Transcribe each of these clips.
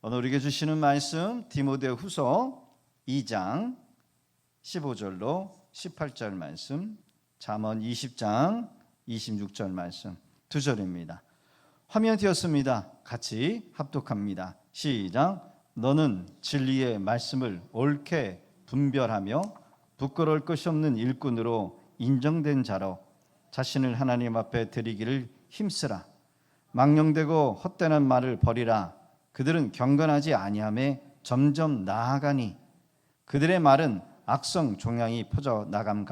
오늘 우리에게 주시는 말씀 디모데후서 2장 15절로 18절 말씀, 잠언 20장 26절 말씀 두 절입니다. 화면 띄었습니다. 같이 합독합니다. 시작. 너는 진리의 말씀을 옳게 분별하며 부끄러울 것이 없는 일꾼으로 인정된 자로 자신을 하나님 앞에 드리기를 힘쓰라. 망령되고 헛되는 말을 버리라. 그들은 경건하지 아니하매 점점 나아가니 그들의 말은 악성 종양이 퍼져 나감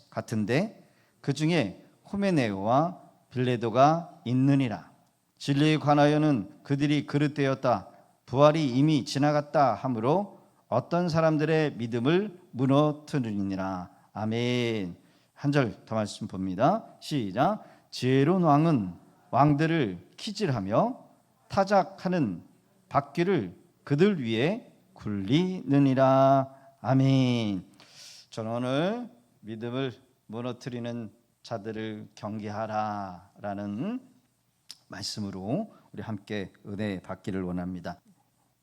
같은데 그 중에 후메네오와 빌레도가 있느니라. 진리에 관하여는 그들이 그릇되었다. 부활이 이미 지나갔다 하므로 어떤 사람들의 믿음을 무너뜨리니라. 아멘. 한 절 더 말씀 봅니다. 시작. 지혜로운 왕은 왕들을 키질하며 타작하는 바퀴를 그들 위에 굴리느니라. 아멘. 저는 오늘 믿음을 무너뜨리는 자들을 경계하라 라는 말씀으로 우리 함께 은혜 받기를 원합니다.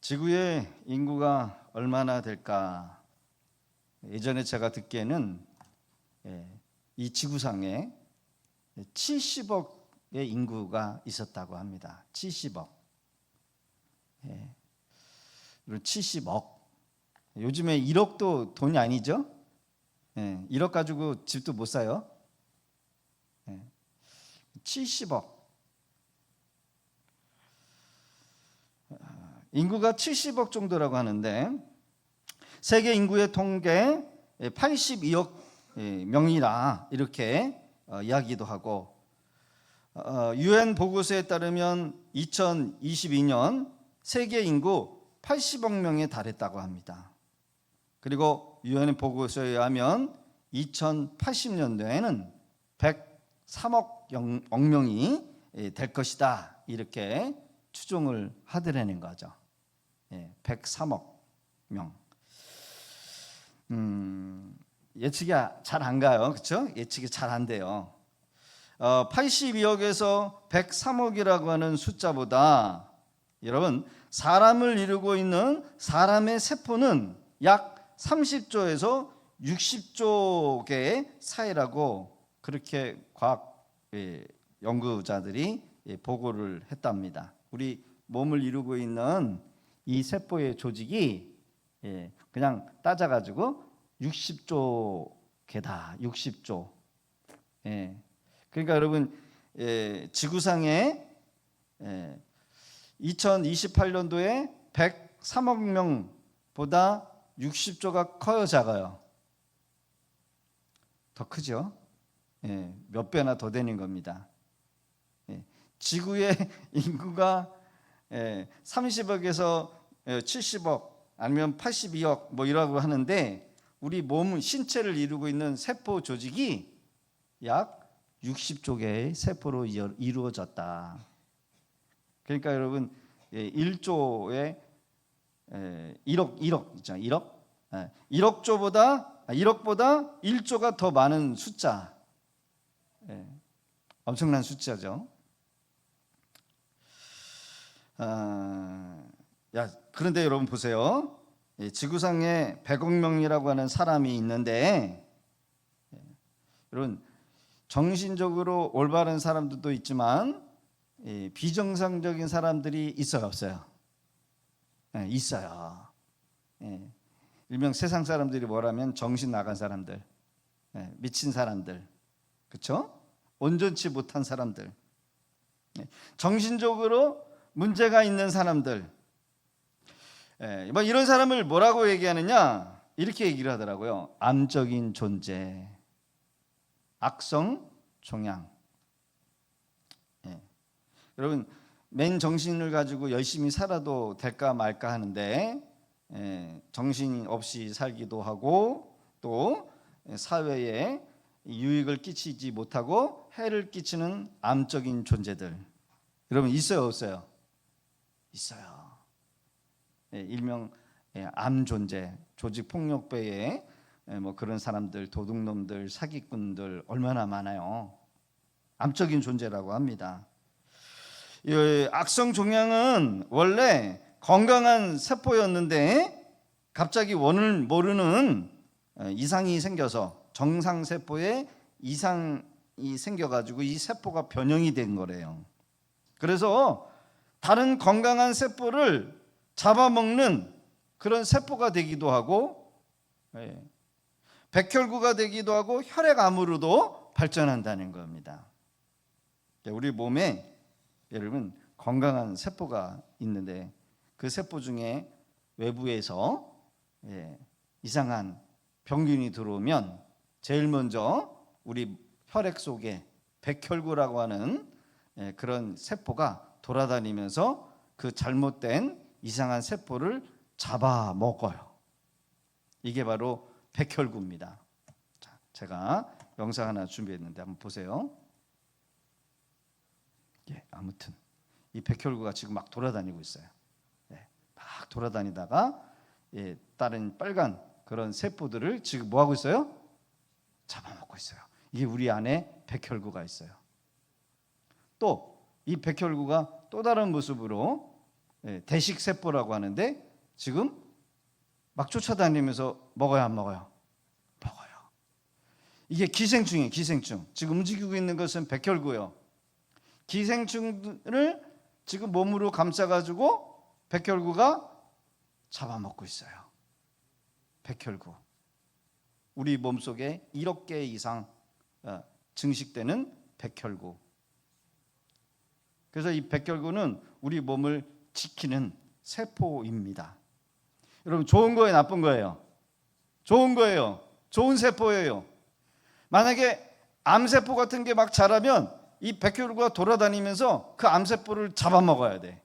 지구의 인구가 얼마나 될까? 예전에 제가 듣기에는 이 지구상에 70억의 인구가 있었다고 합니다. 70억. 70억. 요즘에 1억도 돈이 아니죠? 1억 가지고 집도 못 사요. 70억. 인구가 70억 정도라고 하는데 세계 인구의 통계 82억 명이라 이렇게 이야기도 하고, UN 보고서에 따르면 2022년 세계 인구 80억 명에 달했다고 합니다. 그리고 UN 보고서에 의하면 2080년도에는 103억 명이 될 것이다 이렇게 추정을 하더라는 거죠. 103억 명. 예측이 잘 안 가요. 그렇죠? 예측이 잘 안 돼요. 82억에서 103억이라고 하는 숫자보다 여러분, 사람을 이루고 있는 사람의 세포는 약 30조에서 60조 개의 사이라고 그렇게 과학 연구자들이 보고를 했답니다. 우리 몸을 이루고 있는 이 세포의 조직이 그냥 따져가지고 60조 개다. 60조. 그러니까 여러분, 지구상에 2028년도에 103억 명보다 60조가 커요, 작아요? 더 크죠? 몇 배나 더 되는 겁니다. 지구의 인구가 30억에서 70억 아니면 82억 뭐 이라고 하는데 우리 몸 신체를 이루고 있는 세포 조직이 약 60조 개의 세포로 이루어졌다. 그러니까 여러분 1조에 1억 있잖아요. 1억 1억보다 1조가 더 많은 숫자. 엄청난 숫자죠. 그런데 여러분 보세요. 지구상에 100억 명이라고 하는 사람이 있는데 여러분 정신적으로 올바른 사람들도 있지만 비정상적인 사람들이 있어요, 없어요? 있어요. 일명 세상 사람들이 뭐라면 정신 나간 사람들, 미친 사람들, 그렇죠? 온전치 못한 사람들, 정신적으로 문제가 있는 사람들, 뭐 이런 사람을 뭐라고 얘기하느냐? 이렇게 얘기를 하더라고요. 암적인 존재, 악성 종양. 여러분, 맨 정신을 가지고 열심히 살아도 될까 말까 하는데 정신 없이 살기도 하고 또 사회에 유익을 끼치지 못하고 해를 끼치는 암적인 존재들, 여러분 있어요, 없어요? 있어요. 일명 암 존재, 조직 폭력배의 뭐 그런 사람들, 도둑놈들, 사기꾼들 얼마나 많아요. 암적인 존재라고 합니다. 악성 종양은 원래 건강한 세포였는데 갑자기 원을 모르는 이상이 생겨서 정상세포에 이상이 생겨가지고 이 세포가 변형이 된 거래요. 그래서 다른 건강한 세포를 잡아먹는 그런 세포가 되기도 하고 백혈구가 되기도 하고 혈액암으로도 발전한다는 겁니다. 우리 몸에 여러분 건강한 세포가 있는데 그 세포 중에 외부에서 이상한 병균이 들어오면 제일 먼저 우리 혈액 속에 백혈구라고 하는 그런 세포가 돌아다니면서 그 잘못된 이상한 세포를 잡아먹어요. 이게 바로 백혈구입니다. 자, 제가 영상 하나 준비했는데 한번 보세요. 아무튼 이 백혈구가 지금 막 돌아다니고 있어요. 막 돌아다니다가 다른 빨간 그런 세포들을 지금 뭐 하고 있어요? 잡아먹고 있어요. 이게 우리 안에 백혈구가 있어요. 또 이 백혈구가 또 다른 모습으로 대식세포라고 하는데 지금 막 쫓아다니면서 먹어요, 안 먹어요? 먹어요. 이게 기생충이에요. 기생충. 지금 움직이고 있는 것은 백혈구예요. 기생충을 지금 몸으로 감싸가지고 백혈구가 잡아먹고 있어요. 백혈구. 우리 몸속에 1억 개 이상 증식되는 백혈구. 그래서 이 백혈구는 우리 몸을 지키는 세포입니다. 여러분 좋은 거예요, 나쁜 거예요? 좋은 거예요. 좋은 세포예요. 만약에 암세포 같은 게 막 자라면 이 백혈구가 돌아다니면서 그 암세포를 잡아먹어야 돼.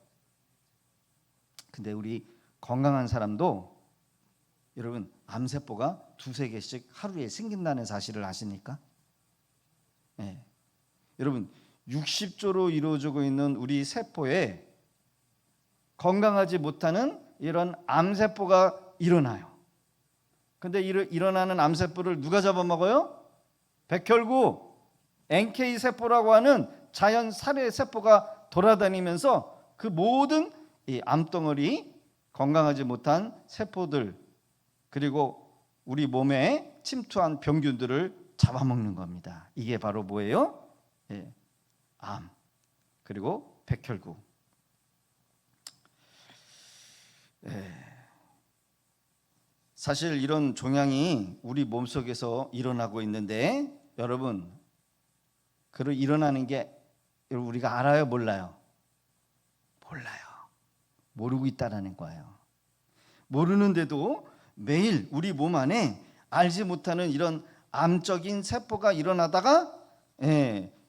근데 우리 건강한 사람도 여러분 암세포가 2-3개씩 하루에 생긴다는 사실을 아십니까? 여러분 60조로 이루어지고 있는 우리 세포에 건강하지 못하는 이런 암세포가 일어나요. 근데 일어나는 암세포를 누가 잡아먹어요? 백혈구, NK세포라고 하는 자연 살해 세포가 돌아다니면서 그 모든 이 암덩어리 건강하지 못한 세포들 그리고 우리 몸에 침투한 병균들을 잡아먹는 겁니다. 이게 바로 뭐예요? 암 그리고 백혈구. 사실 이런 종양이 우리 몸속에서 일어나고 있는데 여러분 그걸 일어나는 게 우리가 알아요, 몰라요? 몰라요. 모르고 있다라는 거예요. 모르는데도 매일 우리 몸 안에 알지 못하는 이런 암적인 세포가 일어나다가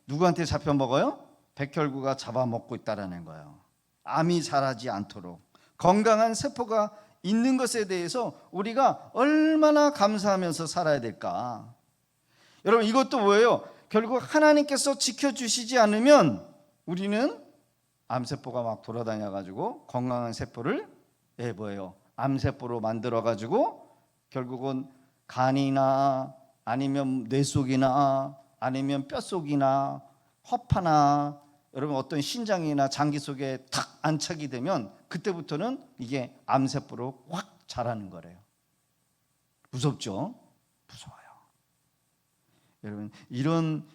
누구한테 잡혀먹어요? 백혈구가 잡아먹고 있다라는 거예요. 암이 자라지 않도록 건강한 세포가 있는 것에 대해서 우리가 얼마나 감사하면서 살아야 될까? 여러분 이것도 뭐예요? 결국 하나님께서 지켜주시지 않으면 우리는 암세포가 막 돌아다녀가지고 건강한 세포를 뭐예요? 암세포로 만들어가지고 결국은 간이나 아니면 뇌 속이나 아니면 뼈 속이나 허파나 여러분 어떤 신장이나 장기 속에 탁 안착이 되면 그때부터는 이게 암세포로 확 자라는 거래요. 무섭죠? 무서워요. 여러분 이런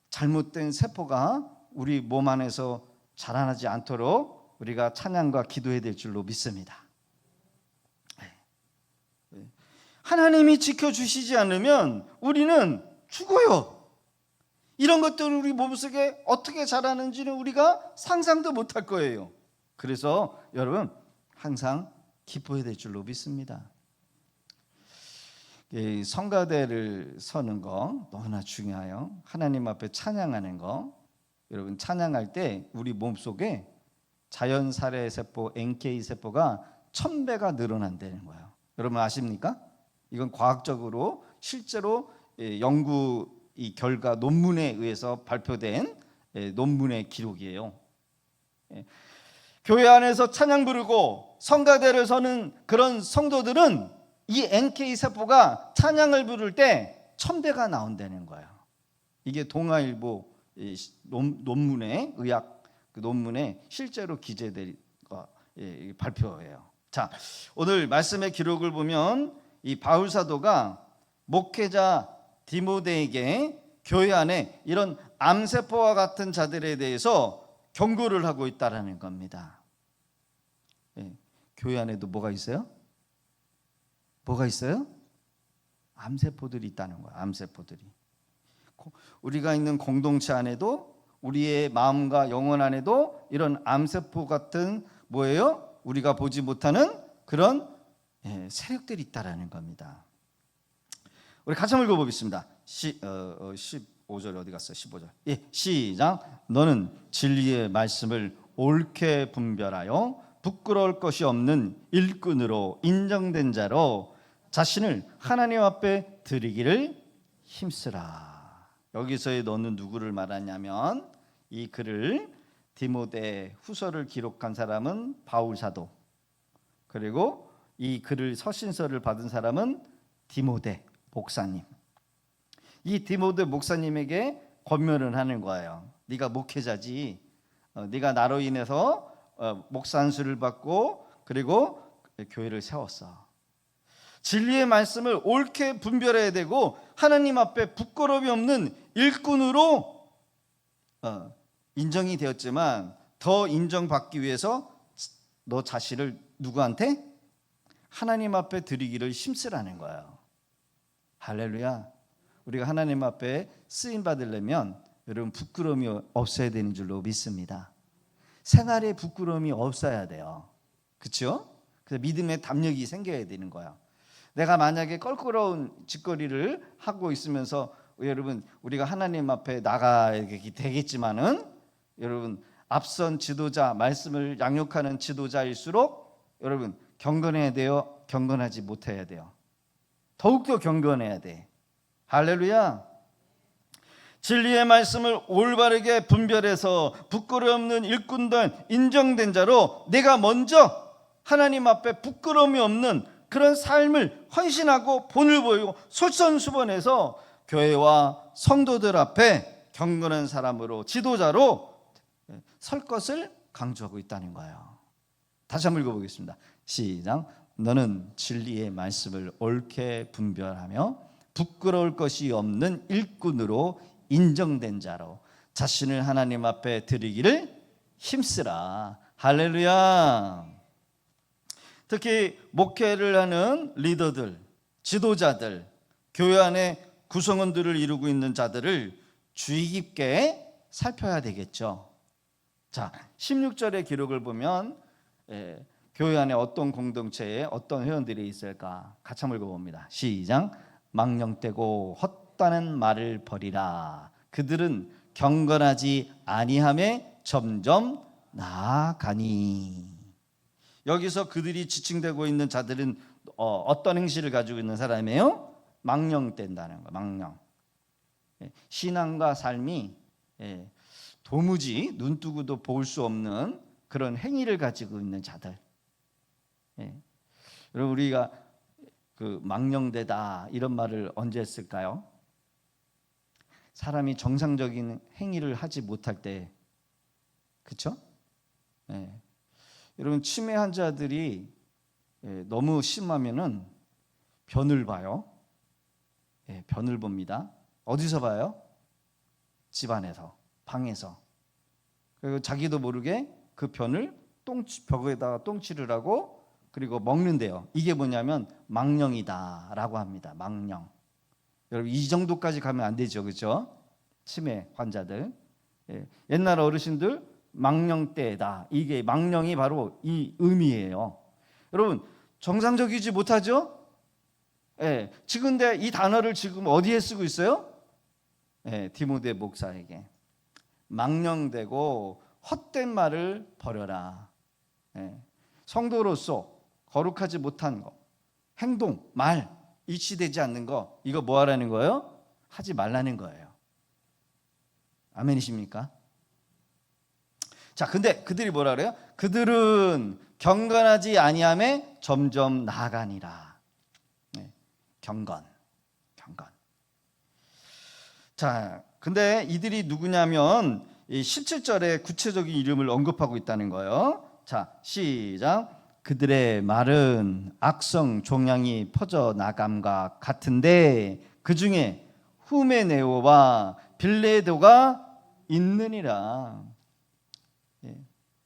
잘못된 세포가 우리 몸 안에서 자라나지 않도록 우리가 찬양과 기도해야 될 줄로 믿습니다. 하나님이 지켜주시지 않으면 우리는 죽어요. 이런 것들을 우리 몸속에 어떻게 자라는지는 우리가 상상도 못할 거예요. 그래서 여러분 항상 기뻐해야 될 줄로 믿습니다. 성가대를 서는 거 너무나 중요해요. 하나님 앞에 찬양하는 거. 여러분 찬양할 때 우리 몸속에 자연살해세포 NK세포가 1000배가 늘어난다는 거예요. 여러분 아십니까? 이건 과학적으로 실제로 연구 이 결과 논문에 의해서 발표된 논문의 기록이에요. 교회 안에서 찬양 부르고 성가대를 서는 그런 성도들은 이 NK세포가 찬양을 부를 때 1000배가 나온다는 거예요. 이게 동아일보 논문에 의학 논문에 실제로 기재된 발표예요. 자, 오늘 말씀의 기록을 보면 이 바울 사도가 목회자 디모데에게 교회 안에 이런 암세포와 같은 자들에 대해서 경고를 하고 있다라는 겁니다. 교회 안에도 뭐가 있어요? 뭐가 있어요? 암세포들이 있다는 거예요. 암세포들이. 우리가 있는 공동체 안에도, 우리의 마음과 영혼 안에도 이런 암세포 같은 뭐예요? 우리가 보지 못하는 그런 세력들이 있다라는 겁니다. 우리 같이 한번 읽어보겠습니다. 15절 어디 갔어요? 15절. 시작. 너는 진리의 말씀을 옳게 분별하여 부끄러울 것이 없는 일꾼으로 인정된 자로 자신을 하나님 앞에 드리기를 힘쓰라. 여기서의 너는 누구를 말하냐면 이 글을 디모데 후서를 기록한 사람은 바울 사도, 그리고 이 글을 서신서를 받은 사람은 디모데 목사님. 이 디모데 목사님에게 권면을 하는 거예요. 네가 목회자지. 네가 나로 인해서 목사 안수를 받고 그리고 교회를 세웠어. 진리의 말씀을 옳게 분별해야 되고 하나님 앞에 부끄러움이 없는 일꾼으로 인정이 되었지만 더 인정받기 위해서 너 자신을 누구한테? 하나님 앞에 드리기를 힘쓰라는 거예요. 할렐루야. 우리가 하나님 앞에 쓰임 받으려면 여러분 부끄러움이 없어야 되는 줄로 믿습니다. 생활에 부끄러움이 없어야 돼요. 그렇죠? 그래서 믿음의 담력이 생겨야 되는 거예요. 내가 만약에 껄끄러운 짓거리를 하고 있으면서 여러분 우리가 하나님 앞에 나가게 되겠지만은 여러분 앞선 지도자, 말씀을 양육하는 지도자일수록 여러분 경건해야 돼요? 경건하지 못해야 돼요? 더욱더 경건해야 돼. 할렐루야. 진리의 말씀을 올바르게 분별해서 부끄러움 없는 일꾼들 인정된 자로 내가 먼저 하나님 앞에 부끄러움이 없는 그런 삶을 헌신하고 본을 보이고 솔선수범해서 교회와 성도들 앞에 경건한 사람으로 지도자로 설 것을 강조하고 있다는 거예요. 다시 한번 읽어보겠습니다. 시작. 너는 진리의 말씀을 옳게 분별하며 부끄러울 것이 없는 일꾼으로 인정된 자로 자신을 하나님 앞에 드리기를 힘쓰라. 할렐루야. 특히 목회를 하는 리더들, 지도자들, 교회 안에 구성원들을 이루고 있는 자들을 주의 깊게 살펴야 되겠죠. 자, 16절의 기록을 보면 교회 안에 어떤 공동체에 어떤 회원들이 있을까? 같이 한번 읽어봅니다. 시작. 망령되고 헛다는 말을 버리라. 그들은 경건하지 아니함에 점점 나아가니. 여기서 그들이 지칭되고 있는 자들은 어떤 행실을 가지고 있는 사람이에요? 망령된다는 거예요. 망령. 신앙과 삶이 도무지 눈뜨고도 볼 수 없는 그런 행위를 가지고 있는 자들. 여러분 우리가 그 망령되다 이런 말을 언제 했을까요? 사람이 정상적인 행위를 하지 못할 때, 그렇죠? 여러분 치매 환자들이 너무 심하면은 변을 봐요. 변을 봅니다. 어디서 봐요? 집안에서, 방에서. 그리고 자기도 모르게 그 변을 벽에다가 똥칠을 하고 그리고 먹는데요. 이게 뭐냐면 망령이다라고 합니다. 망령. 여러분 이 정도까지 가면 안 되죠, 그렇죠? 치매 환자들. 옛날 어르신들 망령때다. 이게 망령이 바로 이 의미예요. 여러분 정상적이지 못하죠? 지금 이 단어를 지금 어디에 쓰고 있어요? 디모데 목사에게 망령되고 헛된 말을 버려라. 성도로서 거룩하지 못한 거, 행동, 말 일치되지 않는 거, 이거 뭐 하라는 거예요? 하지 말라는 거예요. 아멘이십니까? 자, 근데 그들이 뭐라 그래요? 그들은 경건하지 아니함에 점점 나아가니라. 경건. 자, 근데 이들이 누구냐면 이 17절에 구체적인 이름을 언급하고 있다는 거예요. 자, 시작. 그들의 말은 악성 종양이 퍼져 나감과 같은데 그 중에 후메네오와 빌레도가 있느니라.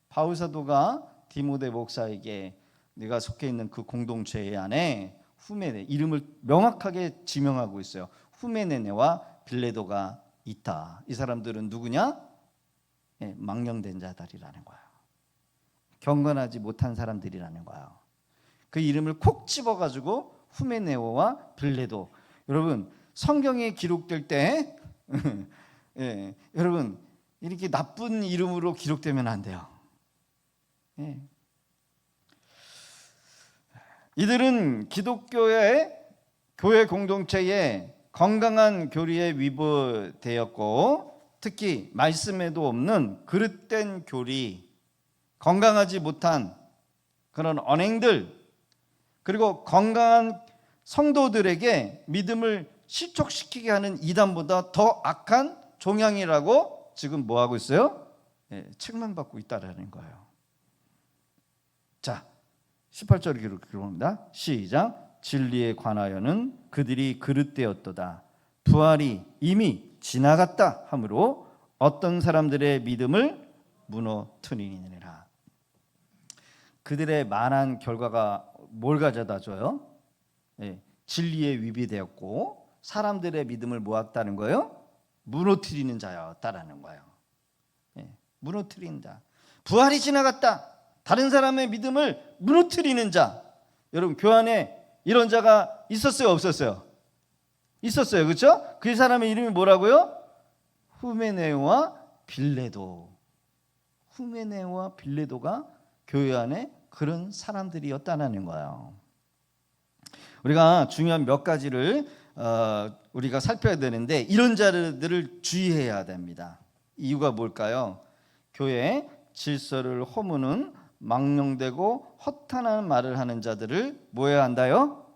바울 사도가 디모데 목사에게 네가 속해 있는 그 공동체 안에 후메네 이름을 명확하게 지명하고 있어요. 후메네네와 빌레도가 있다. 이 사람들은 누구냐? 망령된 자들이라는 거예요. 경건하지 못한 사람들이라는 거예요. 그 이름을 콕 집어가지고 후메네오와 빌레도. 여러분 성경에 기록될 때 여러분 이렇게 나쁜 이름으로 기록되면 안 돼요. 이들은 기독교의 교회 공동체에 건강한 교리에 위배되었고 특히 말씀에도 없는 그릇된 교리, 건강하지 못한 그런 언행들, 그리고 건강한 성도들에게 믿음을 실족시키게 하는 이단보다 더 악한 종양이라고 지금 뭐 하고 있어요? 책망받고 있다라는 거예요. 자, 18절 기록합니다. 시작. 진리에 관하여는 그들이 그릇되었도다. 부활이 이미 지나갔다 하므로 어떤 사람들의 믿음을 무너뜨리니라. 그들의 말한 결과가 뭘 가져다 줘요? 진리에 위배되었고 사람들의 믿음을 모았다는 거예요? 무너뜨리는 자였다라는 거예요. 무너뜨리는 자. 부활이 지나갔다. 다른 사람의 믿음을 무너뜨리는 자. 여러분 교회 안에 이런 자가 있었어요, 없었어요? 있었어요, 그렇죠? 그 사람의 이름이 뭐라고요? 후메네오와 빌레도. 후메네오와 빌레도가 교회 안에 그런 사람들이었다는 거예요. 우리가 중요한 몇 가지를 우리가 살펴야 되는데 이런 자들을 주의해야 됩니다. 이유가 뭘까요? 교회 질서를 허무는 망령되고 허탄한 말을 하는 자들을 뭐 해야 한다요?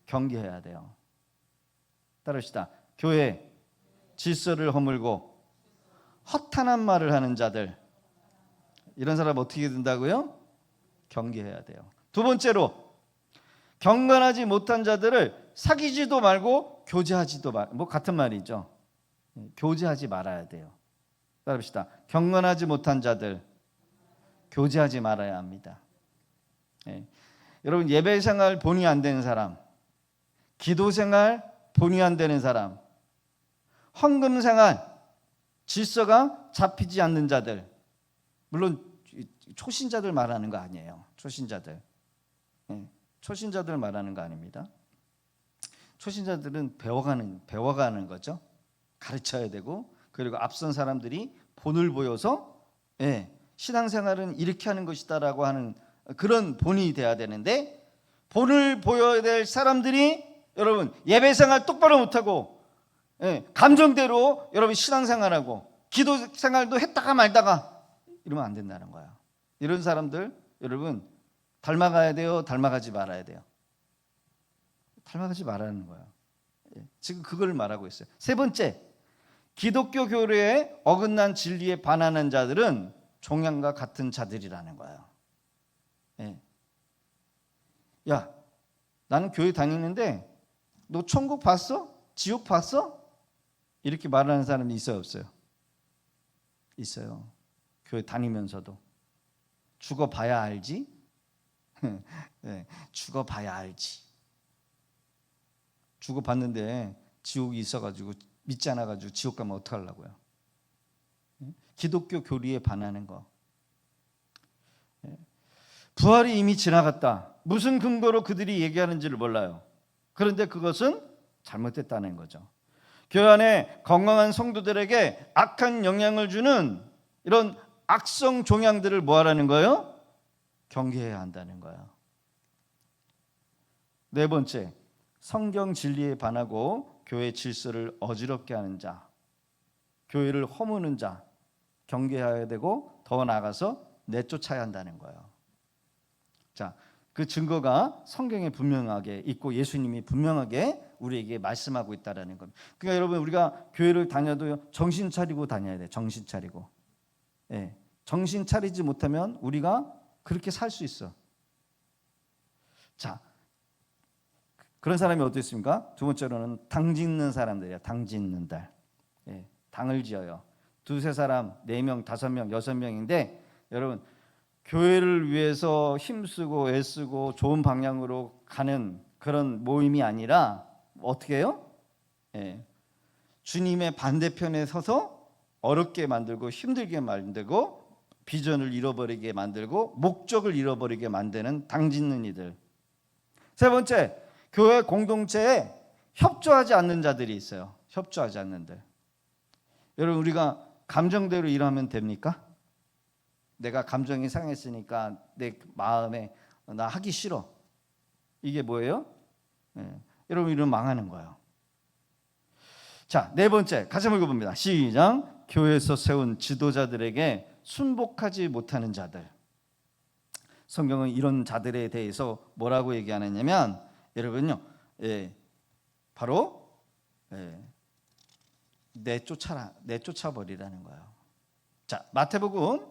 경계해야 돼요. 따르시다. 교회 질서를 허물고 허탄한 말을 하는 자들, 이런 사람 어떻게 된다고요? 경계해야 돼요. 두 번째로 경건하지 못한 자들을 사귀지도 말고 교제하지도 뭐 같은 말이죠. 교제하지 말아야 돼요. 따릅시다. 경건하지 못한 자들 교제하지 말아야 합니다. 여러분 예배 생활 본의 안 되는 사람, 기도 생활 본의 안 되는 사람, 헌금 생활 질서가 잡히지 않는 자들, 물론 초신자들 말하는 거 아니에요. 초신자들 말하는 거 아닙니다. 초신자들은 배워가는 거죠. 가르쳐야 되고, 그리고 앞선 사람들이 본을 보여서 신앙생활은 이렇게 하는 것이다라고 하는 그런 본이 돼야 되는데, 본을 보여야 될 사람들이 여러분 예배생활 똑바로 못하고 감정대로 여러분 신앙생활하고 기도생활도 했다가 말다가 이러면 안 된다는 거야. 이런 사람들 여러분 닮아가야 돼요? 닮아가지 말아야 돼요? 닮아가지 말라는 거야. 지금 그걸 말하고 있어요. 세 번째, 기독교 교리에 어긋난 진리에 반하는 자들은 종양과 같은 자들이라는 거예요. 야, 나는 교회 다니는데 너 천국 봤어? 지옥 봤어? 이렇게 말하는 사람이 있어요, 없어요? 있어요. 교회 다니면서도 죽어봐야 알지? 죽어봐야 알지. 죽어봤는데 지옥이 있어가지고 믿지 않아가지고 지옥 가면 어떡하려고요? 기독교 교리에 반하는 거. 부활이 이미 지나갔다. 무슨 근거로 그들이 얘기하는지를 몰라요. 그런데 그것은 잘못됐다는 거죠. 교회 안에 건강한 성도들에게 악한 영향을 주는 이런 악성 종양들을 뭐 하라는 거예요? 경계해야 한다는 거예요. 네 번째, 성경 진리에 반하고 교회 질서를 어지럽게 하는 자, 교회를 허무는 자 경계해야 되고, 더 나아가서 내쫓아야 한다는 거예요. 자, 그 증거가 성경에 분명하게 있고 예수님이 분명하게 우리에게 말씀하고 있다라는 겁니다. 그러니까 여러분 우리가 교회를 다녀도 정신 차리고 다녀야 돼요. 정신 차리고. 정신 차리지 못하면 우리가 그렇게 살 수 있어. 자, 그런 사람이 어디 있습니까? 두 번째로는 당 짓는 사람들이야. 당 짓는 달. 예, 당을 지어요. 두세 사람, 4명, 5명, 6명인데 여러분 교회를 위해서 힘쓰고 애쓰고 좋은 방향으로 가는 그런 모임이 아니라 어떻게 해요? 예, 주님의 반대편에 서서 어렵게 만들고 힘들게 만들고 비전을 잃어버리게 만들고 목적을 잃어버리게 만드는 당 짓는 이들. 세 번째, 교회 공동체에 협조하지 않는 자들이 있어요. 협조하지 않는들. 여러분 우리가 감정대로 일하면 됩니까? 내가 감정이 상했으니까 내 마음에 나 하기 싫어. 이게 뭐예요? 여러분 이러면 망하는 거예요. 자, 네 번째 같이 한번 읽어봅니다. 시작. 교회에서 세운 지도자들에게 순복하지 못하는 자들. 성경은 이런 자들에 대해서 뭐라고 얘기하느냐면 여러분요, 바로 내쫓아버리라는 거예요. 자, 마태복음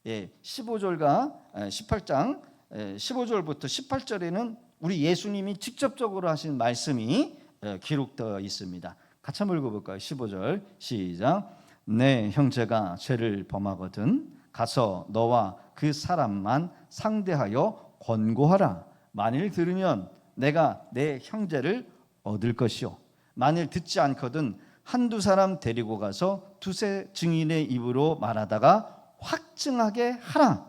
15절과 18장 15절부터 18절에는 우리 예수님이 직접적으로 하신 말씀이 기록되어 있습니다. 같이 한번 읽어볼까요? 15절 시작. 내 형제가 죄를 범하거든 가서 너와 그 사람만 상대하여 권고하라. 만일 들으면 내가 내 형제를 얻을 것이요 만일 듣지 않거든 한두 사람 데리고 가서 두세 증인의 입으로 말하다가 확증하게 하라.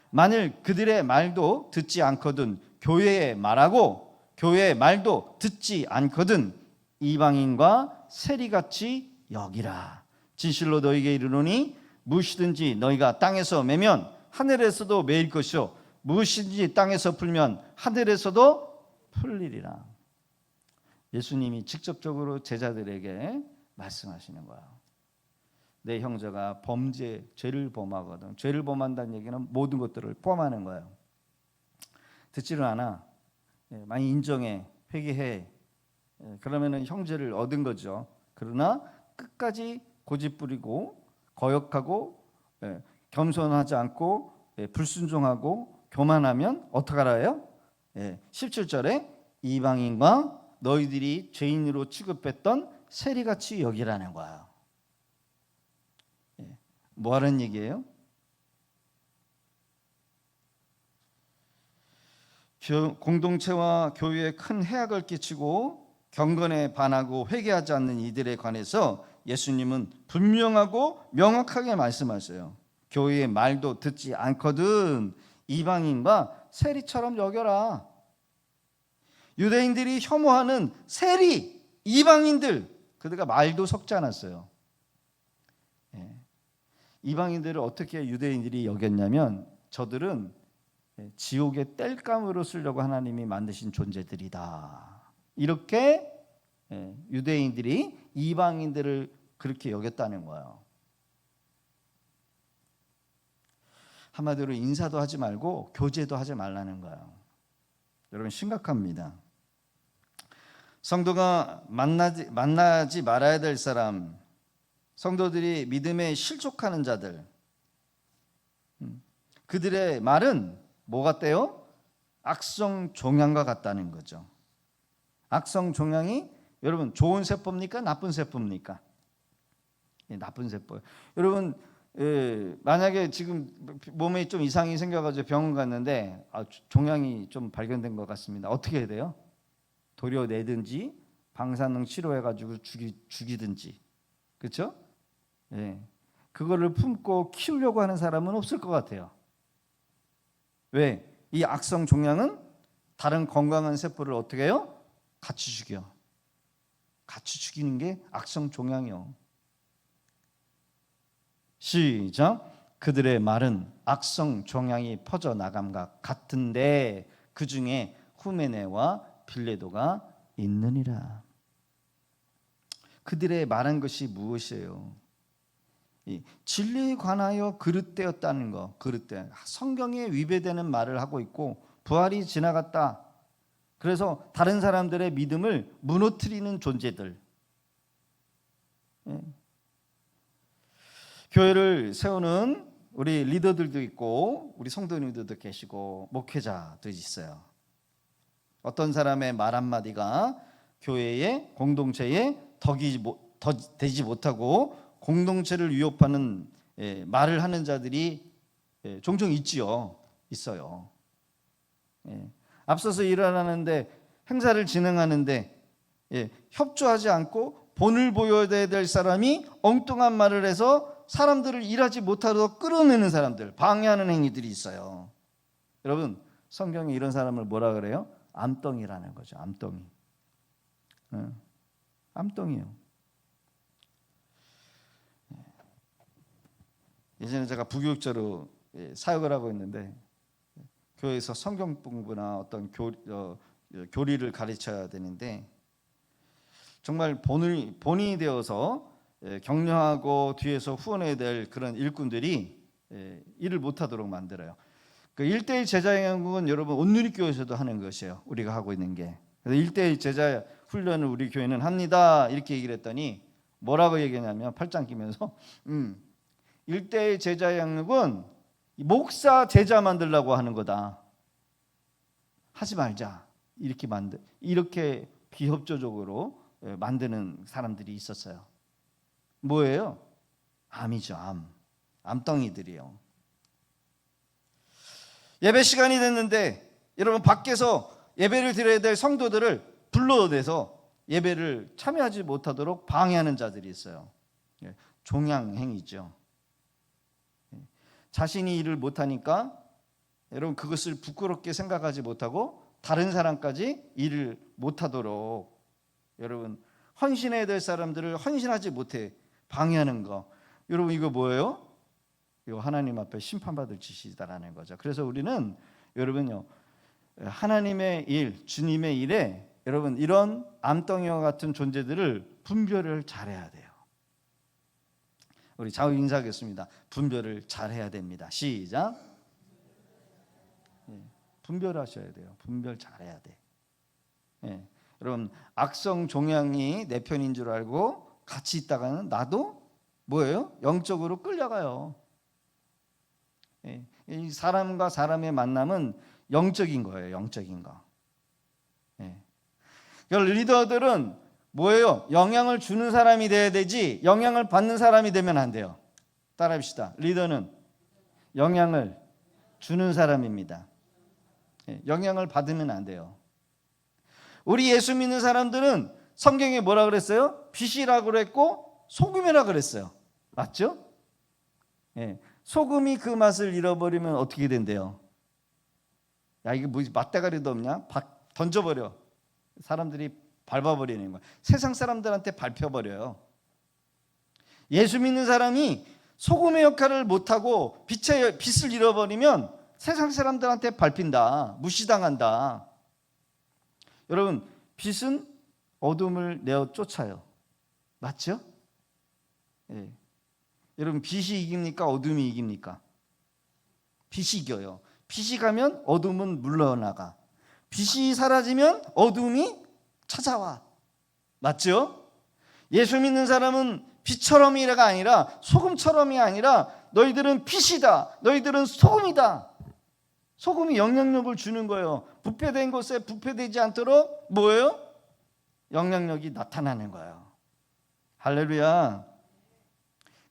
만일 그들의 말도 듣지 않거든 교회에 말하고 교회의 말도 듣지 않거든 이방인과 세리같이 여기라. 진실로 너희에게 이르노니 무엇이든지 너희가 땅에서 매면 하늘에서도 매일 것이요 무엇이든지 땅에서 풀면 하늘에서도 풀리리라. 예수님이 직접적으로 제자들에게 말씀하시는 거야. 내 형제가 죄를 범하거든. 죄를 범한다는 얘기는 모든 것들을 포함하는 거예요. 듣지를 않아. 많이 인정해. 회개해. 그러면은 형제를 얻은 거죠. 그러나 끝까지 고집부리고 거역하고 겸손하지 않고 불순종하고 교만하면 어떡하라 해요? 17절에 이방인과 너희들이 죄인으로 취급했던 세리같이 여기라는 거예요. 뭐 하는 얘기예요? 공동체와 교회에 큰 해악을 끼치고 경건에 반하고 회개하지 않는 이들에 관해서 예수님은 분명하고 명확하게 말씀하세요. 교회의 말도 듣지 않거든 이방인과 세리처럼 여겨라. 유대인들이 혐오하는 세리, 이방인들, 그들과 말도 섞지 않았어요. 이방인들을 어떻게 유대인들이 여겼냐면 저들은 지옥의 땔감으로 쓰려고 하나님이 만드신 존재들이다. 이렇게 유대인들이 이방인들을 그렇게 여겼다는 거예요. 한마디로 인사도 하지 말고 교제도 하지 말라는 거예요. 여러분 심각합니다. 성도가 만나지 말아야 될 사람, 성도들이 믿음에 실족하는 자들, 그들의 말은 뭐 같대요? 악성 종양과 같다는 거죠. 악성 종양이 여러분 좋은 세포입니까? 나쁜 세포입니까? 나쁜 세포. 여러분 만약에 지금 몸에 좀 이상이 생겨가지고 병원 갔는데 종양이 좀 발견된 것 같습니다. 어떻게 해야 돼요? 도려내든지 방사능 치료해가지고 죽이든지, 그렇죠? 그거를 품고 키우려고 하는 사람은 없을 것 같아요. 왜? 이 악성 종양은 다른 건강한 세포를 어떻게 해요? 같이 죽여. 같이 죽이는 게 악성 종양이요. 시작. 그들의 말은 악성 종양이 퍼져나감과 같은데 그 중에 후메네와 빌레도가 있느니라. 그들의 말한 것이 무엇이에요? 진리에 관하여 그릇되었다는 거. 그릇되. 성경에 위배되는 말을 하고 있고 부활이 지나갔다. 그래서 다른 사람들의 믿음을 무너뜨리는 존재들. 교회를 세우는 우리 리더들도 있고 우리 성도님들도 계시고 목회자도 있어요. 어떤 사람의 말 한마디가 교회의 공동체에 덕이 되지 못하고 공동체를 위협하는 말을 하는 자들이 종종 있어요. 앞서서 일을 하는데 행사를 진행하는데 협조하지 않고 본을 보여야 될 사람이 엉뚱한 말을 해서 사람들을 일하지 못하도록 끌어내는 사람들, 방해하는 행위들이 있어요. 여러분, 성경에 이런 사람을 뭐라 그래요? 암덩이라는 거죠. 암덩이. 암덩이에요. 예전에 제가 부교육자로 사역을 하고 있는데 교회에서 성경 공부나 어떤 교리를 가르쳐야 되는데 정말 본이 되어서 격려하고 뒤에서 후원해야 될 그런 일꾼들이 일을 못하도록 만들어요. 그 1대1 제자양육은 여러분 온누리교회에서도 하는 것이에요. 우리가 하고 있는 게. 그래서 1대1 제자 훈련을 우리 교회는 합니다. 이렇게 얘기를 했더니 뭐라고 얘기하냐면 팔짱 끼면서 1대1 제자양육은 목사 제자 만들려고 하는 거다. 하지 말자. 이렇게 비협조적으로 만드는 사람들이 있었어요. 뭐예요? 암이죠. 암덩이들이요. 예배 시간이 됐는데 여러분 밖에서 예배를 드려야 될 성도들을 불러내서 예배를 참여하지 못하도록 방해하는 자들이 있어요. 종양행위죠. 자신이 일을 못하니까 여러분 그것을 부끄럽게 생각하지 못하고 다른 사람까지 일을 못하도록 여러분 헌신해야 될 사람들을 헌신하지 못해 방해하는 거. 여러분 이거 뭐예요? 이거 하나님 앞에 심판받을 짓이다라는 거죠. 그래서 우리는 여러분요 하나님의 일, 주님의 일에 여러분 이런 암덩이와 같은 존재들을 분별을 잘해야 돼요. 우리 좌우 인사하겠습니다. 분별을 잘해야 됩니다. 시작. 분별하셔야 돼요. 분별 잘해야 돼. 여러분 악성 종양이 내 편인 줄 알고 같이 있다가는 나도 뭐예요? 영적으로 끌려가요. 이 사람과 사람의 만남은 영적인 거예요. 영적인 거. 리더들은 뭐예요? 영향을 주는 사람이 돼야 되지 영향을 받는 사람이 되면 안 돼요. 따라합시다. 리더는 영향을 주는 사람입니다. 영향을 받으면 안 돼요. 우리 예수 믿는 사람들은 성경에 뭐라 그랬어요? 빛이라고 그랬고 소금이라고 그랬어요. 맞죠? 소금이 그 맛을 잃어버리면 어떻게 된대요? 야 이게 뭐 맛대가리도 없냐? 던져버려. 사람들이 밟아버리는 거야. 세상 사람들한테 밟혀버려요. 예수 믿는 사람이 소금의 역할을 못하고 빛을 잃어버리면 세상 사람들한테 밟힌다. 무시당한다. 여러분 빛은 어둠을 내어 쫓아요. 맞죠? 여러분 빛이 이깁니까? 어둠이 이깁니까? 빛이 이겨요. 빛이 가면 어둠은 물러나가. 빛이 사라지면 어둠이 찾아와. 맞죠? 예수 믿는 사람은 빛처럼이가 아니라 소금처럼이 아니라 너희들은 빛이다. 너희들은 소금이다. 소금이 영향력을 주는 거예요. 부패된 곳에 부패되지 않도록 뭐예요? 영향력이 나타나는 거예요. 할렐루야.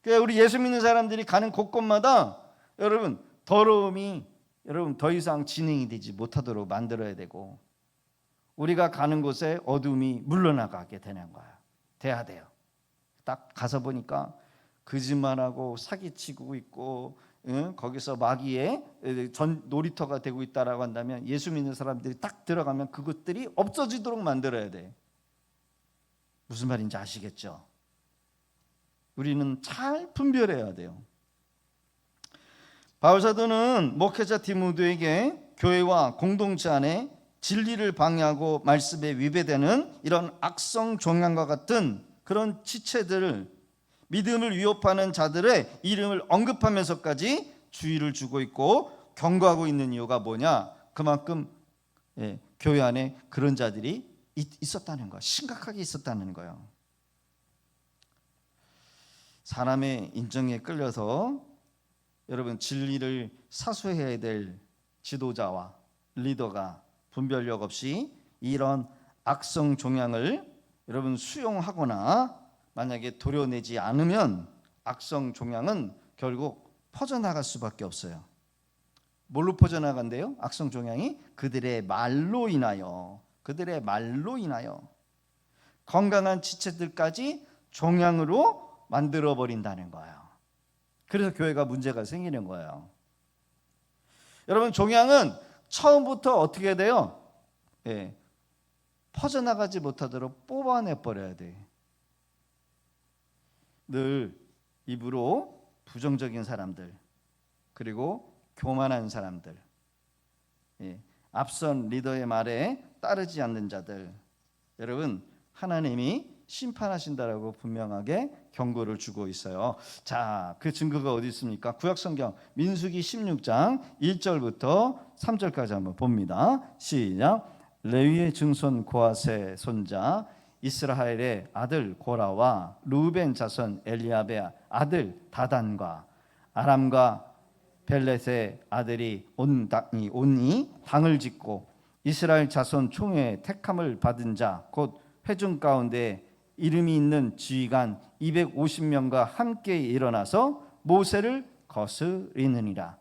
그래서 우리 예수 믿는 사람들이 가는 곳곳마다 여러분 더러움이 여러분 더 이상 진행이 되지 못하도록 만들어야 되고 우리가 가는 곳에 어둠이 물러나가게 되는 거야. 돼야 돼요. 딱 가서 보니까 거짓말하고 사기치고 있고 거기서 마귀의 놀이터가 되고 있다라고 한다면 예수 믿는 사람들이 딱 들어가면 그것들이 없어지도록 만들어야 돼. 무슨 말인지 아시겠죠? 우리는 잘 분별해야 돼요. 바울 사도는 목회자 디모데에게 교회와 공동체 안에 진리를 방해하고 말씀에 위배되는 이런 악성 종양과 같은 그런 지체들을 믿음을 위협하는 자들의 이름을 언급하면서까지 주의를 주고 있고 경고하고 있는 이유가 뭐냐? 그만큼 교회 안에 그런 자들이 있었다는 거, 심각하게 있었다는 거예요. 사람의 인정에 끌려서 여러분 진리를 사수해야 될 지도자와 리더가 분별력 없이 이런 악성 종양을 여러분 수용하거나 만약에 도려내지 않으면 악성 종양은 결국 퍼져나갈 수밖에 없어요. 뭘로 퍼져나간대요? 악성 종양이 그들의 말로 인하여 건강한 지체들까지 종양으로 만들어 버린다는 거예요. 그래서 교회가 문제가 생기는 거예요. 여러분 종양은 처음부터 어떻게 돼요? 퍼져나가지 못하도록 뽑아내 버려야 돼. 늘 입으로 부정적인 사람들, 그리고 교만한 사람들, 앞선 리더의 말에 따르지 않는 자들, 여러분 하나님이 심판하신다라고 분명하게 경고를 주고 있어요. 자, 그 증거가 어디 있습니까? 구약성경 민수기 16장 1절부터 3절까지 한번 봅니다. 시작. 레위의 증손 고핫의 손자 이스라엘의 아들 고라와 루벤 자손 엘리압의 아들 다단과 아람과 벨렛의 아들이 온이 당을 짓고 이스라엘 자손 총회 택함을 받은 자 곧 회중 가운데 이름이 있는 지휘관 250명과 함께 일어나서 모세를 거스리느니라.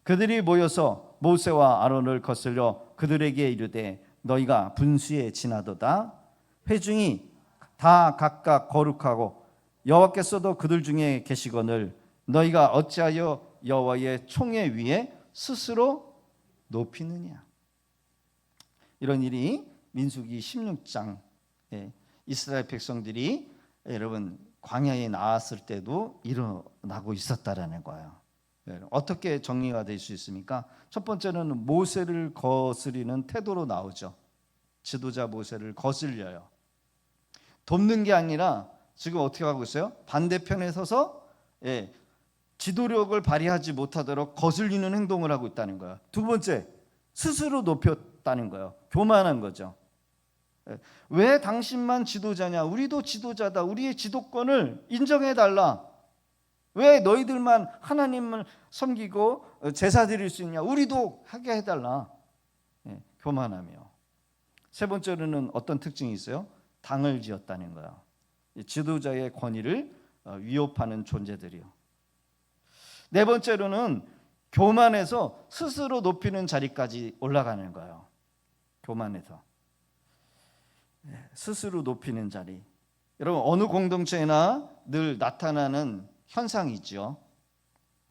그들이 모여서 모세와 아론을 거슬려 그들에게 이르되 너희가 분수에 지나도다. 회중이 다 각각 거룩하고 여호와께서도 그들 중에 계시거늘 너희가 어찌하여 여호와의 총회 위에 스스로 높이느냐. 이런 일이 민수기 16장에 이스라엘 백성들이 여러분 광야에 나왔을 때도 일어나고 있었다라는 거예요. 어떻게 정리가 될 수 있습니까? 첫 번째는 모세를 거스리는 태도로 나오죠. 지도자 모세를 거슬려요. 돕는 게 아니라 지금 어떻게 하고 있어요? 반대편에 서서 지도력을 발휘하지 못하도록 거슬리는 행동을 하고 있다는 거예요. 두 번째, 스스로 높였다는 거예요. 교만한 거죠. 왜 당신만 지도자냐? 우리도 지도자다. 우리의 지도권을 인정해달라. 왜 너희들만 하나님을 섬기고 제사 드릴 수 있냐? 우리도 하게 해달라. 교만하며. 세 번째로는 어떤 특징이 있어요? 당을 지었다는 거예요. 지도자의 권위를 위협하는 존재들이요. 네 번째로는 교만해서 스스로 높이는 자리까지 올라가는 거예요. 교만해서 스스로 높이는 자리. 여러분 어느 공동체나 늘 나타나는 현상이죠.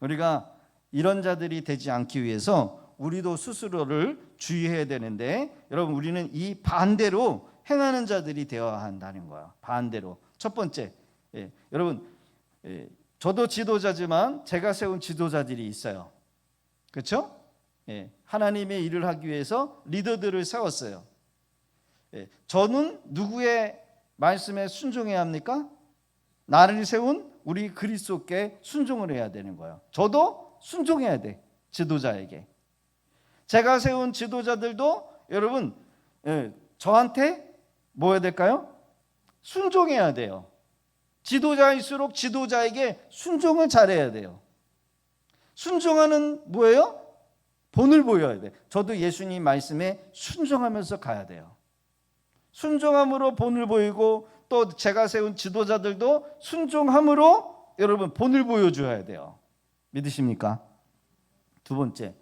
우리가 이런 자들이 되지 않기 위해서 우리도 스스로를 주의해야 되는데 여러분 우리는 이 반대로 행하는 자들이 되어야 한다는 거예요. 반대로. 첫 번째, 여러분 저도 지도자지만 제가 세운 지도자들이 있어요. 그렇죠? 하나님의 일을 하기 위해서 리더들을 세웠어요. 저는 누구의 말씀에 순종해야 합니까? 나를 세운 우리 그리스도께 순종을 해야 되는 거예요. 저도 순종해야 돼. 지도자에게. 제가 세운 지도자들도 여러분 저한테 뭐 해야 될까요? 순종해야 돼요. 지도자일수록 지도자에게 순종을 잘해야 돼요. 순종하는 뭐예요? 본을 보여야 돼. 저도 예수님 말씀에 순종하면서 가야 돼요. 순종함으로 본을 보이고 또 제가 세운 지도자들도 순종함으로 여러분 본을 보여줘야 돼요. 믿으십니까? 두 번째,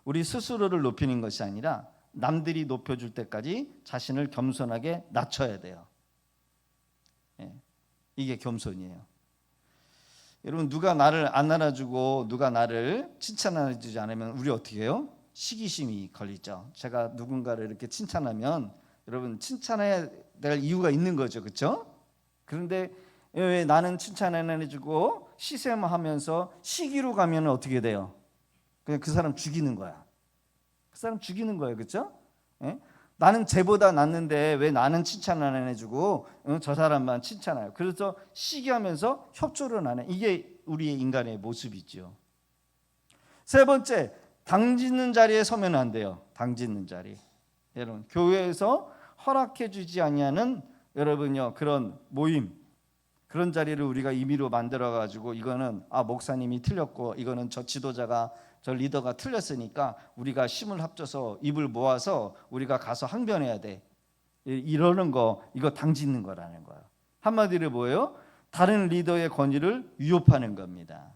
우리 스스로를 높이는 것이 아니라 남들이 높여줄 때까지 자신을 겸손하게 낮춰야 돼요. 이게 겸손이에요. 여러분 누가 나를 안 알아주고 누가 나를 칭찬해주지 않으면 우리 어떻게 해요? 시기심이 걸리죠. 제가 누군가를 이렇게 칭찬하면 여러분 칭찬해야 될 이유가 있는 거죠. 그렇죠? 그런데 왜 나는 칭찬 안 해주고 시샘하면서 시기로 가면 어떻게 돼요? 그냥 그 사람 죽이는 거야. 그 사람 죽이는 거예요. 그렇죠? 나는 쟤보다 낫는데 왜 나는 칭찬 안 해주고 저 사람만 칭찬해요. 그래서 시기하면서 협조를 안 해. 이게 우리의 인간의 모습이죠. 세 번째, 당 짓는 자리에 서면 안 돼요. 당 짓는 자리. 여러분 교회에서 허락해 주지 아니하는 여러분요 그런 모임, 그런 자리를 우리가 임의로 만들어 가지고 이거는 목사님이 틀렸고 이거는 저 지도자가 저 리더가 틀렸으니까 우리가 힘을 합쳐서 입을 모아서 우리가 가서 항변해야 돼. 이러는 거 이거 당짓는 거라는 거예요. 한마디로 뭐예요? 다른 리더의 권위를 위협하는 겁니다.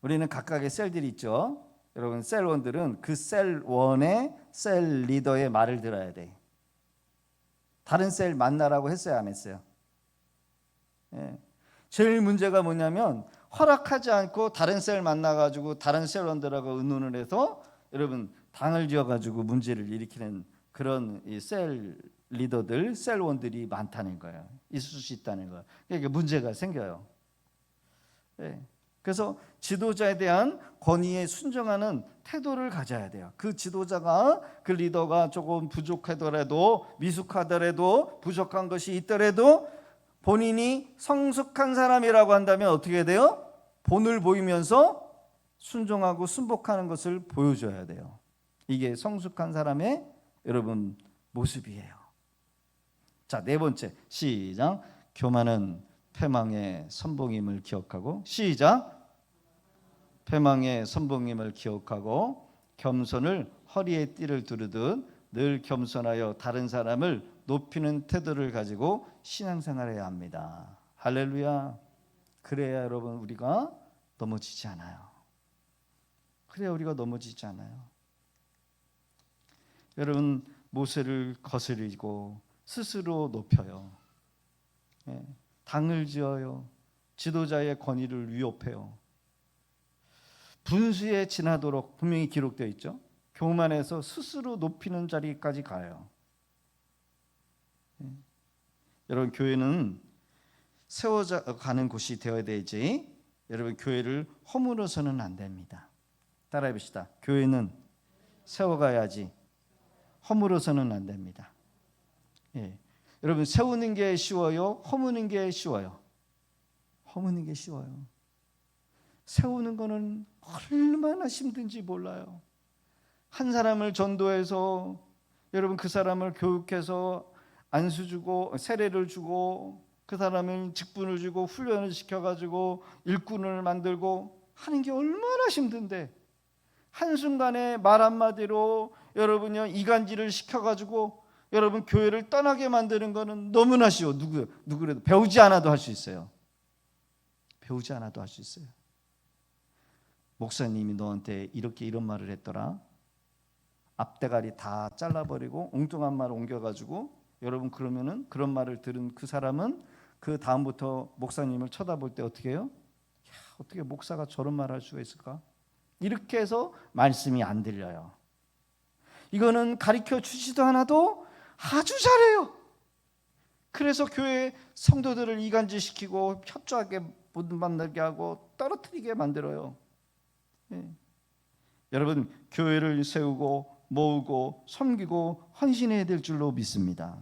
우리는 각각의 셀들이 있죠. 여러분 셀원들은 그 셀원의 셀 리더의 말을 들어야 돼. 다른 셀 만나라고 했어요, 안 했어요? 예. 제일 문제가 뭐냐면 허락하지 않고 다른 셀 만나가지고 다른 셀원들하고 의논을 해서 여러분 당을 지어가지고 문제를 일으키는 그런 셀 리더들, 셀원들이 많다는 거예요. 있을 수 있다는 거예요. 그러니까 문제가 생겨요. 예. 그래서 지도자에 대한 권위에 순종하는 태도를 가져야 돼요. 그 지도자가 그 리더가 조금 부족하더라도 미숙하더라도 부족한 것이 있더라도 본인이 성숙한 사람이라고 한다면 어떻게 돼요? 본을 보이면서 순종하고 순복하는 것을 보여줘야 돼요. 이게 성숙한 사람의 여러분 모습이에요. 자, 네 번째 시작. 교만은 패망의 선봉임을 기억하고 시작. 패망의 선봉임을 기억하고 겸손을 허리에 띠를 두르듯 늘 겸손하여 다른 사람을 높이는 태도를 가지고 신앙생활해야 합니다. 할렐루야. 그래야 여러분 우리가 넘어지지 않아요. 그래야 우리가 넘어지지 않아요. 여러분 모세를 거스리고 스스로 높여요. 당을 지어요. 지도자의 권위를 위협해요. 분수에 지나도록 분명히 기록되어 있죠. 교만해서 스스로 높이는 자리까지 가요. 여러분 교회는 세워가는 곳이 되어야 되지 여러분 교회를 허물어서는 안 됩니다. 따라해 봅시다. 교회는 세워가야지 허물어서는 안 됩니다. 여러분 세우는 게 쉬워요? 허무는 게 쉬워요? 허무는 게 쉬워요. 세우는 거는 얼마나 힘든지 몰라요. 한 사람을 전도해서 여러분 그 사람을 교육해서 안수 주고 세례를 주고 그 사람을 직분을 주고 훈련을 시켜가지고 일꾼을 만들고 하는 게 얼마나 힘든데 한순간에 말 한마디로 여러분요 이간질을 시켜가지고 여러분 교회를 떠나게 만드는 거는 너무나 쉬워. 누구라도 배우지 않아도 할 수 있어요. 배우지 않아도 할 수 있어요. 목사님이 너한테 이런 말을 했더라. 앞대가리 다 잘라버리고 엉뚱한 말을 옮겨가지고 여러분 그러면은 그런 말을 들은 그 사람은 그 다음부터 목사님을 쳐다볼 때 어떻게 해요? 어떻게 목사가 저런 말을 할 수가 있을까? 이렇게 해서 말씀이 안 들려요. 이거는 가르쳐 주지도 않아도 아주 잘해요. 그래서 교회 성도들을 이간질시키고 협조하게 못 만나게 하고 떨어뜨리게 만들어요. 여러분 교회를 세우고 모으고 섬기고 헌신해야 될 줄로 믿습니다.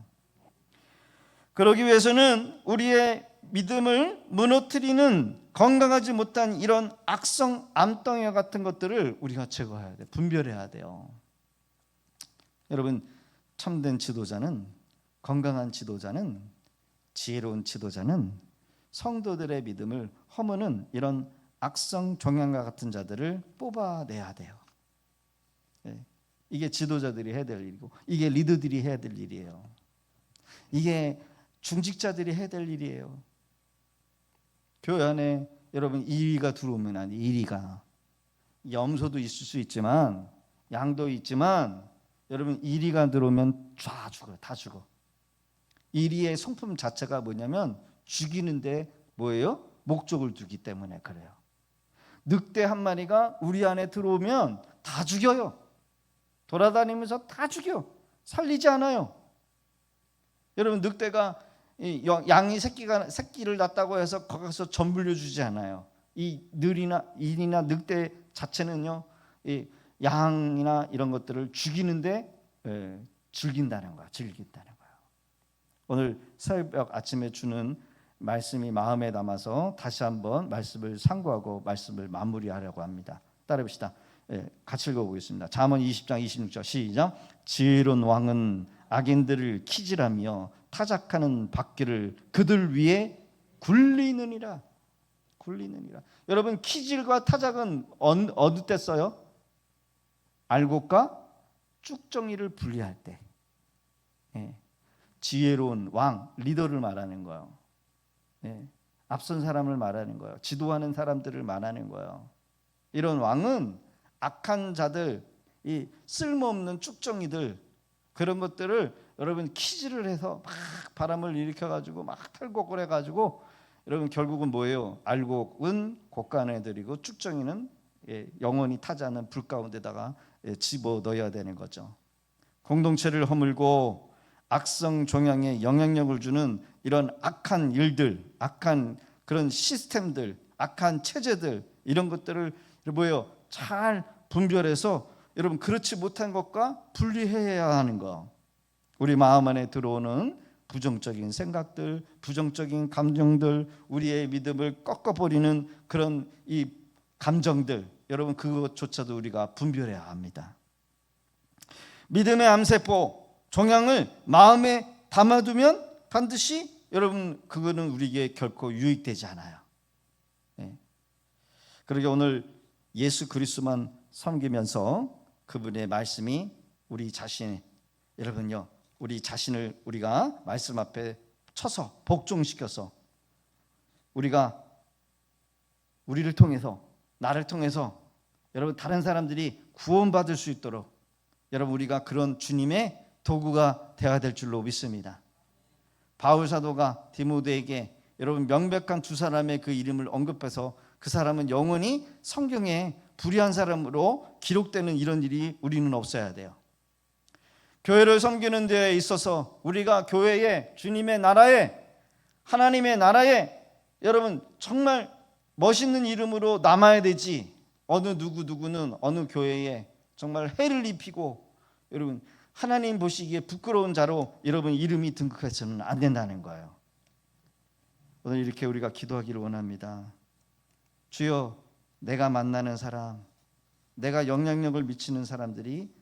그러기 위해서는 우리의 믿음을 무너뜨리는 건강하지 못한 이런 악성 암덩이 같은 것들을 우리가 제거해야 돼요. 분별해야 돼요. 여러분 참된 지도자는 건강한 지도자는 지혜로운 지도자는 성도들의 믿음을 허무는 이런 악성 종양과 같은 자들을 뽑아내야 돼요. 이게 지도자들이 해야 될 일이고 이게 리더들이 해야 될 일이에요. 이게 중직자들이 해야 될 일이에요. 교회 안에 여러분 이리가 들어오면 안 돼. 이리가 염소도 있을 수 있지만 양도 있지만 여러분 이리가 들어오면 다 죽어요. 다 죽어. 이리의 성품 자체가 뭐냐면 죽이는데 뭐예요? 목적을 두기 때문에 그래요. 늑대 한 마리가 우리 안에 들어오면 다 죽여요. 돌아다니면서 다 죽여. 살리지 않아요. 여러분 늑대가 양이 새끼를 낳았다고 해서 거기서 젖 물려주지 않아요. 이 일이나 늑대 자체는요, 이 양이나 이런 것들을 죽이는데 즐긴다는 거야. 즐긴다는 거예요. 오늘 새벽 아침에 주는 말씀이 마음에 남아서 다시 한번 말씀을 상고하고 말씀을 마무리하려고 합니다. 따라해봅시다. 같이 읽어보겠습니다. 잠언 20장 26절 시작. 지혜로운 왕은 악인들을 키질하며 타작하는 바퀴를 그들 위에 굴리느니라. 굴리느니라. 여러분 키질과 타작은 어느 때 써요? 알곡과 쭉정이를 분리할 때. 예. 지혜로운 왕, 리더를 말하는 거예요. 예. 앞선 사람을 말하는 거예요. 지도하는 사람들을 말하는 거예요. 이런 왕은 악한 자들, 이 쓸모없는 쭉정이들, 그런 것들을 여러분 키질을 해서 막 바람을 일으켜가지고 막 탈곡을 해가지고 여러분 결국은 뭐예요? 알곡은 곡간에 들이고 쭉정이는 영원히 타지 않는 불 가운데다가 집어 넣어야 되는 거죠. 공동체를 허물고 악성 종양에 영향력을 주는 이런 악한 일들, 악한 그런 시스템들, 악한 체제들, 이런 것들을 뭐예요? 잘 분별해서 여러분 그렇지 못한 것과 분리해야 하는 거. 우리 마음 안에 들어오는 부정적인 생각들, 부정적인 감정들, 우리의 믿음을 꺾어버리는 그런 이 감정들, 여러분 그것조차도 우리가 분별해야 합니다. 믿음의 암세포, 종양을 마음에 담아두면 반드시 여러분 그거는 우리에게 결코 유익되지 않아요. 그러게 오늘 예수 그리스도만 섬기면서 그분의 말씀이 우리 자신, 여러분요, 우리 자신을 우리가 말씀 앞에 쳐서 복종시켜서 우리가 우리를 통해서, 나를 통해서 여러분 다른 사람들이 구원받을 수 있도록 여러분 우리가 그런 주님의 도구가 되어야 될 줄로 믿습니다. 바울 사도가 디모데에게 여러분 명백한 두 사람의 그 이름을 언급해서 그 사람은 영원히 성경에 불의한 사람으로 기록되는 이런 일이 우리는 없어야 돼요. 교회를 섬기는 데에 있어서 우리가 교회에, 주님의 나라에, 하나님의 나라에 여러분 정말 멋있는 이름으로 남아야 되지, 어느 누구는 어느 교회에 정말 해를 입히고 여러분 하나님 보시기에 부끄러운 자로 여러분 이름이 등극해서는 안 된다는 거예요. 오늘 이렇게 우리가 기도하기를 원합니다. 주여, 내가 만나는 사람, 내가 영향력을 미치는 사람들이